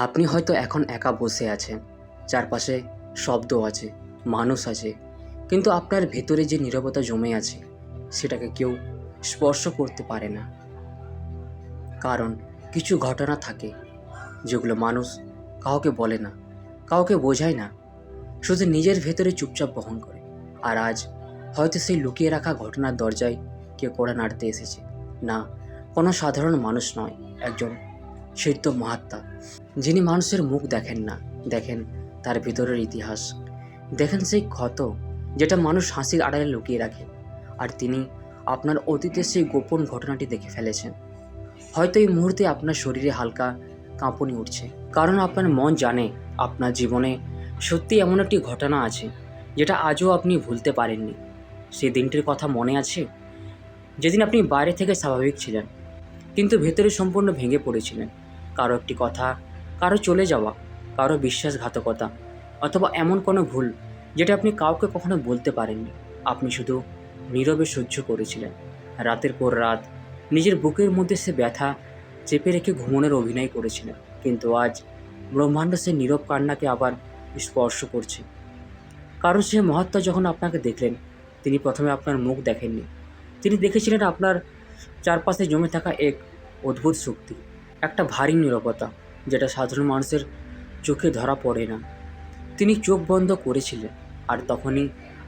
আপনি হয়তো এখন একা বসে আছেন, চারপাশে শব্দ আছে, মানুষ আছে, কিন্তু আপনার ভেতরে যে নীরবতা জমে আছে সেটাকে কেউ স্পর্শ করতে পারে না। কারণ কিছু ঘটনা থাকে যেগুলো মানুষ কাউকে বলে না, কাউকে বোঝায় না, শুধু নিজের ভেতরে চুপচাপ বহন করে। আর আজ হয়তো সেই লুকিয়ে রাখা ঘটনার দরজায় কেউ কড়া নাড়তে এসেছে। না, কোনো সাধারণ মানুষ নয়, একজন সিদ্ধ মহাত্মা, যিনি মানুষের মুখ দেখেন না, দেখেন তার ভিতরের ইতিহাস, দেখেন সেই ক্ষত যেটা মানুষ হাসির আড়ালে লুকিয়ে রাখে। আর তিনি আপনার অতীতের সেই গোপন ঘটনাটি দেখে ফেলেছেন। হয়তো এই মুহূর্তে আপনার শরীরে হালকা কাঁপুনি উঠছে, কারণ আপনার মন জানে আপনার জীবনে সত্যি এমন একটি ঘটনা আছে যেটা আজও আপনি ভুলতে পারেননি। সেই দিনটির কথা মনে আছে, যেদিন আপনি বাইরে থেকে স্বাভাবিক ছিলেন কিন্তু ভেতরে সম্পূর্ণ ভেঙে পড়েছিলেন। কারো একটি কথা, কারো চলে যাওয়া, কারো বিশ্বাসঘাতকতা, অথবা এমন কোনো ভুল যেটা আপনি কাউকে কখনো বলতে পারেননি। আপনি শুধু নীরবে সহ্য করেছিলেন, রাতের পর রাত নিজের বুকের মধ্যে সে ব্যথা চেপে রেখে ঘুমনের অভিনয় করেছিলেন। কিন্তু আজ ব্রহ্মাণ্ড সে নীরব কান্নাকে আবার স্পর্শ করছে। কারণ সে মহাত্মা যখন আপনাকে দেখলেন, তিনি প্রথমে আপনার মুখ দেখেননি, তিনি দেখেছিলেন আপনার চারপাশে জমে থাকা এক অদ্ভুত শক্তি, একটা ভারী নীরবতা যেটা সাধারণ মানুষের চোখে ধরা পড়ে না। তিনি চোখ বন্ধ করেছিলেন, আর তখনই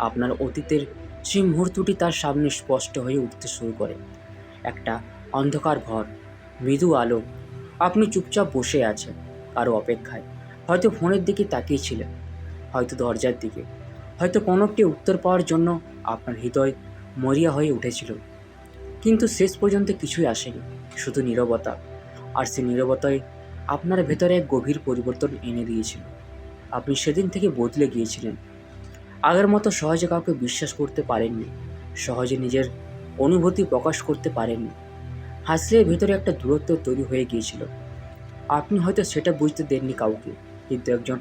আপনার অতীতের সেই মুহূর্তটি তার সামনে স্পষ্ট হয়ে উঠতে শুরু করে। একটা অন্ধকার ঘর, মৃদু আলো, আপনি চুপচাপ বসে আছেন কারো অপেক্ষায়। হয়তো ফোনের দিকে তাকিয়েছিলেন, হয়তো দরজার দিকে, হয়তো কোনো একটি উত্তর পাওয়ার জন্য আপনার হৃদয় মরিয়া হয়ে উঠেছিল। কিন্তু শেষ পর্যন্ত কিছুই আসেনি, শুধু নীরবতা। আর সেই নীরবতায় আপনার ভেতরে এক গভীর পরিবর্তন এনে দিয়েছিল। আপনি সেদিন থেকে বদলে গিয়েছিলেন। আগের মতো সহজে কাউকে বিশ্বাস করতে পারেননি, সহজে নিজের অনুভূতি প্রকাশ করতে পারেননি। হাসলে ভেতরে একটা দূরত্ব তৈরি হয়ে গিয়েছিল। আপনি হয়তো সেটা বুঝতে দেননি কাউকে, কিন্তু একজন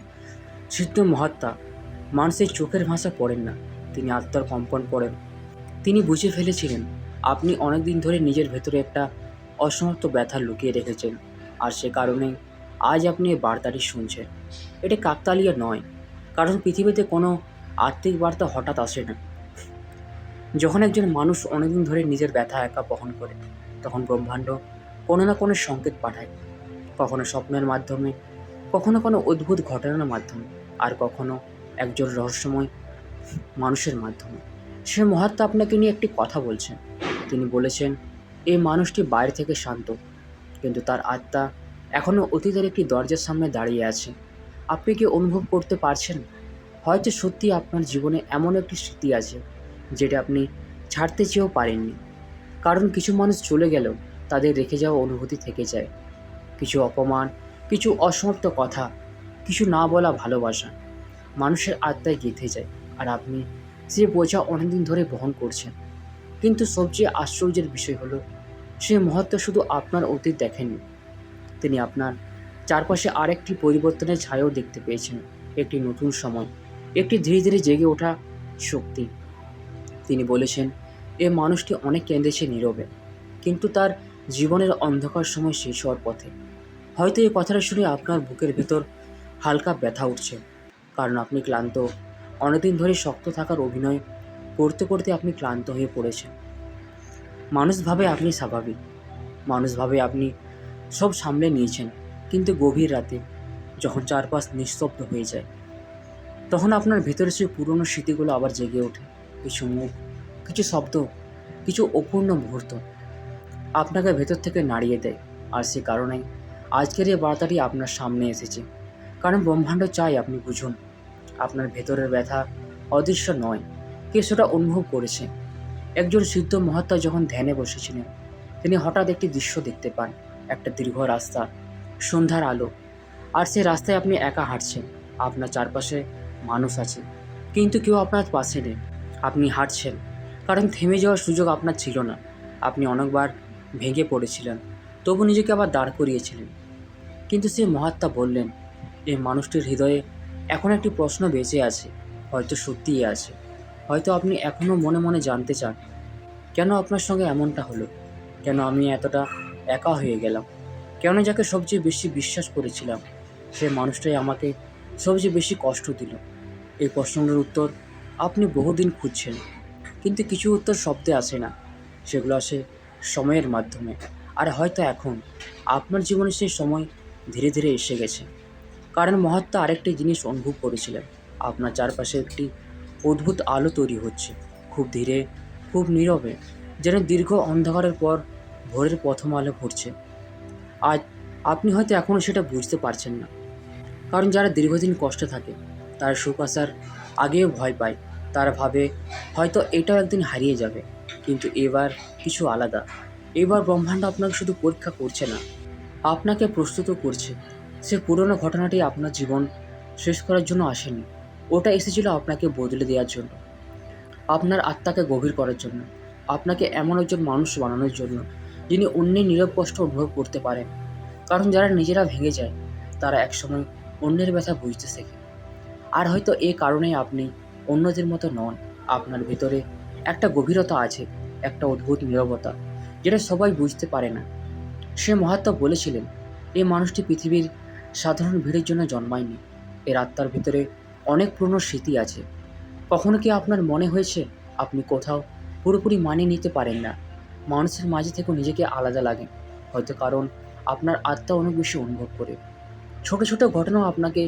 সিদ্ধ মহাত্মা মানুষের চোখের ভাষা পড়েন না, তিনি আত্মার কম্পন পড়েন। তিনি বুঝে ফেলেছিলেন আপনি অনেক দিন ধরে নিজের ভেতরে একটা অসমাপ্ত ব্যথা লুকিয়ে রেখেছেন, আর সে কারণে আজ আপনি এই বার্তাটি শুনছেন। এটা কাকতালীয় নয়, কারণ পৃথিবীতে কোনো আত্মিক বার্তা হঠাৎ আসে না। যখন একজন মানুষ অনেকদিন ধরে নিজের ব্যথা একা বহন করে, তখন ব্রহ্মাণ্ড কোনো না কোনো সংকেত পাঠায়, কখনো স্বপ্নের মাধ্যমে, কখনো কোনো অদ্ভুত ঘটনার মাধ্যমে, আর কখনো একজন রহস্যময় মানুষের মাধ্যমে। সে মহাত্মা আপনাকে নিয়ে একটি কথা বলছেন। তিনি বলেছেন, এই মানুষটি বাইরে থেকে শান্ত, কিন্তু তার আত্মা এখনও অতীতের একটি দরজার সামনে দাঁড়িয়ে আছে। আপনি কি অনুভব করতে পারছেন? হয়তো সত্যি আপনার জীবনে এমন একটি স্মৃতি আছে যেটা আপনি ছাড়তে চেয়েও পারেননি। কারণ কিছু মানুষ চলে গেলেও তাদের রেখে যাওয়া অনুভূতি থেকে যায়। কিছু অপমান, কিছু অসমাপ্ত কথা, কিছু না বলা ভালোবাসা মানুষের আত্মায় গেঁথে যায়। আর আপনি সে বোঝা অনেকদিন ধরে বহন করছেন। কিন্তু সবচেয়ে আশ্চর্যের বিষয় হলো, সে মহাত্মা শুধু আপনার অতীত দেখেননি, তিনি আপনার চারপাশে আরেকটি পরিবর্তনের ছায়াও দেখতে পেয়েছেন। একটি নতুন সময়, একটি ধীরে ধীরে জেগে ওঠা শক্তি। তিনি বলেছেন, এ মানুষটি অনেক কেঁদেছে নীরবে, কিন্তু তার জীবনের অন্ধকার সময় শেষ হওয়ার পথে। হয়তো এই কথাটা শুনে আপনার বুকের ভেতর হালকা ব্যথা উঠছে, কারণ আপনি ক্লান্ত। অনেকদিন ধরে শক্ত থাকার অভিনয় করতে করতে আপনি ক্লান্ত হয়ে পড়েছেন। মানুষ ভাবে আপনি স্বাভাবিক, মানুষ ভাবে আপনি সব সামলে নিয়েছেন, কিন্তু গভীর রাতে যখন চারপাশ নিস্তব্ধ হয়ে যায়, তখন আপনার ভেতরে সেই পুরনো স্মৃতিগুলো আবার জেগে ওঠে। কিছু মুখ, কিছু শব্দ, কিছু অপূর্ণ মুহূর্ত আপনাকে ভেতর থেকে নাড়িয়ে দেয়। আর সে কারণেই আজকের এই বার্তাটি আপনার সামনে এসেছে। কারণ ব্রহ্মাণ্ড চাই আপনি বুঝুন, আপনার ভেতরের ব্যথা অদৃশ্য নয়, কে সেটা অনুভব করেছে। একজন সিদ্ধ মহাত্মা যখন ধ্যানে বসেছিলেন, তিনি হঠাৎ একটি দৃশ্য দেখতে পান। একটা দীর্ঘ রাস্তা, সন্ধ্যার আলো, আর সেই রাস্তায় আপনি একা হাঁটছেন। আপনার চারপাশে মানুষ আছে, কিন্তু কেউ আপনার পাশে নেই। আপনি হাঁটছেন কারণ থেমে যাওয়ার সুযোগ আপনার ছিল না। আপনি অনেকবার ভেঙে পড়েছিলেন, তবু নিজেকে আবার দাঁড় করিয়েছিলেন। কিন্তু সেই মহাত্মা বললেন, এই মানুষটির হৃদয়ে এখন একটি প্রশ্ন বেঁচে আছে, হয়তো সত্যিই আছে। হয়তো আপনি এখনও মনে মনে জানতে চান, কেন আপনার সঙ্গে এমনটা হলো, কেন আমি এতটা একা হয়ে গেলাম, কেন যাকে সবচেয়ে বেশি বিশ্বাস করেছিলাম সে মানুষটাই আমাকে সবচেয়ে বেশি কষ্ট দিল। এই প্রশ্নগুলোর উত্তর আপনি বহুদিন খুঁজছেন, কিন্তু কিছু উত্তর শব্দে আসে না, সেগুলো আসে সময়ের মাধ্যমে। আর হয়তো এখন আপনার জীবনে সেই সময় ধীরে ধীরে এসে গেছে। কারণ মহাত্মা আরেকটি জিনিস অনুভব করেছিলেন, আপনার চারপাশে একটি অদ্ভুত আলো তৈরি হচ্ছে, খুব ধীরে, খুব নীরবে, যেন দীর্ঘ অন্ধকারের পর ভোরের প্রথম আলো ফুটছে। আজ আপনি হয়তো এখনও সেটা বুঝতে পারছেন না, কারণ যারা দীর্ঘদিন কষ্টে থাকে তারা সুখ আসার আগেও ভয় পায়। তারা ভাবে হয়তো এটাও একদিন হারিয়ে যাবে। কিন্তু এবার কিছু আলাদা। এবার ব্রহ্মাণ্ড আপনাকে শুধু পরীক্ষা করছে না, আপনাকে প্রস্তুত করছে। সে পুরনো ঘটনাটি আপনার জীবন শেষ করার জন্য আসেনি, ওটা এসেছিল আপনাকে বদলে দেওয়ার জন্য, আপনার আত্মাকে গভীর করার জন্য, আপনাকে এমন একজন মানুষ বানানোর জন্য যিনি অন্যের নীরব কষ্ট অনুভব করতে পারেন। কারণ যারা নিজেরা ভেঙে যায় তারা একসময় অন্যের ব্যথা বুঝতে শেখে। আর হয়তো এই কারণেই আপনি অন্যদের মতো নন। আপনার ভেতরে একটা গভীরতা আছে, একটা অদ্ভুত নীরবতা, যেটা সবাই বুঝতে পারে না। সে মহাত্মা বলেছিলেন, এই মানুষটি পৃথিবীর সাধারণ ভিড়ের জন্য জন্মায়নি। এর আত্মার ভিতরে অনেক পুরনো স্মৃতি আছে। কখনো কি আপনার মনে হয়েছে আপনি কোথাও পুরোপুরি মানিয়ে নিতে পারেন না, মানুষের মাঝে থেকেও নিজেকে আলাদা লাগে? হয়তো কারণ আপনার আত্মা অনেক বেশি অনুভব করে। ছোট ছোট ঘটনাও আপনাকে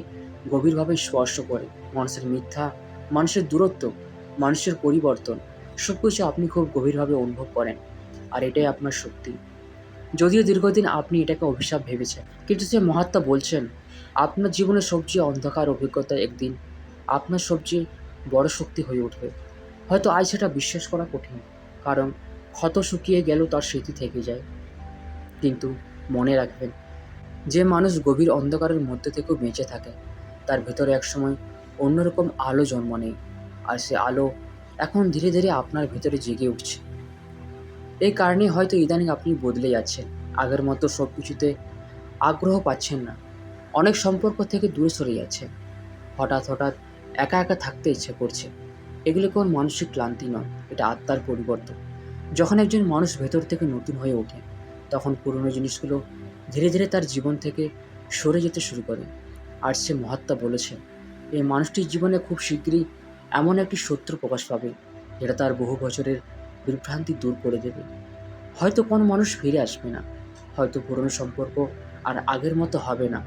গভীরভাবে স্পর্শ করে। মানুষের মিথ্যা, মানুষের দূরত্ব, মানুষের পরিবর্তন, সব কিছু আপনি খুব গভীরভাবে অনুভব করেন। আর এটাই আপনার শক্তি। যদিও দীর্ঘদিন আপনি এটাকে অভিশাপ ভেবেছেন, কিন্তু সে মহাত্মা বলছেন, আপনার জীবনের সবচেয়ে অন্ধকার অভিজ্ঞতা একদিন আপনার সবচেয়ে বড় শক্তি হয়ে উঠবে। হয়তো আজ সেটা বিশ্বাস করা কঠিন, কারণ ক্ষত শুকিয়ে গেলেও তার স্মৃতি থেকে যায়। কিন্তু মনে রাখবেন, যে মানুষ গভীর অন্ধকারের মধ্যে থেকেও বেঁচে থাকে তার ভেতরে একসময় অন্যরকম আলো জন্ম নেয়। আর সে আলো এখন ধীরে ধীরে আপনার ভেতরে জেগে উঠছে। এই কারণেই হয়তো ইদানিং আপনি বদলে যাচ্ছেন, আগের মতো সব কিছুতে আগ্রহ পাচ্ছেন না, অনেক সম্পর্ক থেকে দূরে সরে যাচ্ছেন, হঠাৎ হঠাৎ একা একা থাকতে ইচ্ছে করছে। এগুলো কোন মানসিক ক্লান্তি নয়, এটা আত্মার পরিবর্তন। যখন একজন মানুষ ভেতর থেকে নতুন হয়ে ওঠে তখন পুরনো জিনিসগুলো ধীরে ধীরে তার জীবন থেকে সরে যেতে শুরু করে। আর সে মহাত্মা বলেছে, এই মানুষটির জীবনে খুব শীঘ্রই এমন একটি সত্য প্রকাশ পাবে যেটা তার বহু বছরের বিভ্রান্তি দূর করে দেবে। হয়তো কোনো মানুষ ফিরে আসবে না, হয়তো পুরনো সম্পর্ক আর আগের মতো হবে না,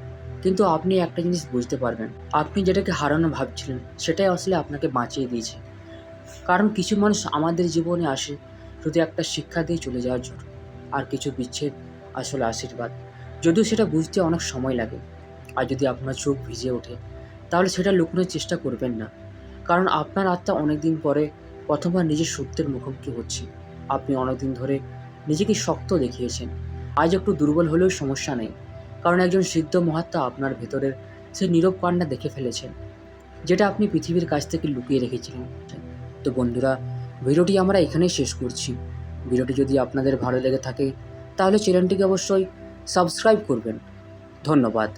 কিন্তু আপনি একটা জিনিস বুঝতে পারবেন, আপনি যেটাকে হারানো ভাবছিলেন সেটাই আসলে আপনাকে বাঁচিয়ে দিয়েছে। কারণ কিছু মানুষ আমাদের জীবনে আসে শুধু একটা শিক্ষা দিয়ে চলে যাওয়ার জন্য, আর কিছু বিচ্ছেদ আসলে আশীর্বাদ, যদিও সেটা বুঝতে অনেক সময় লাগে। আর যদি আপনার চোখ ভিজে ওঠে তাহলে সেটা লুকোনোর চেষ্টা করবেন না, কারণ আপনার আত্মা অনেকদিন পরে প্রথমবার নিজের সত্যের মুখোমুখি হচ্ছে। আপনি অনেকদিন ধরে নিজেকে শক্ত দেখিয়েছেন, আজ একটু দুর্বল হলেও সমস্যা নেই, কারণ একজন সিদ্ধ মহাত্মা আপনার ভেতরের সেই নীরব কান্না দেখে ফেলেছেন, যেটা আপনি পৃথিবীর কাছ থেকে লুকিয়ে রেখেছিলেন। তো বন্ধুরা, ভিডিওটি আমরা এখানেই শেষ করছি। ভিডিওটি যদি আপনাদের ভালো লেগে থাকে তাহলে চ্যানেলটিকে অবশ্যই সাবস্ক্রাইব করবেন। ধন্যবাদ।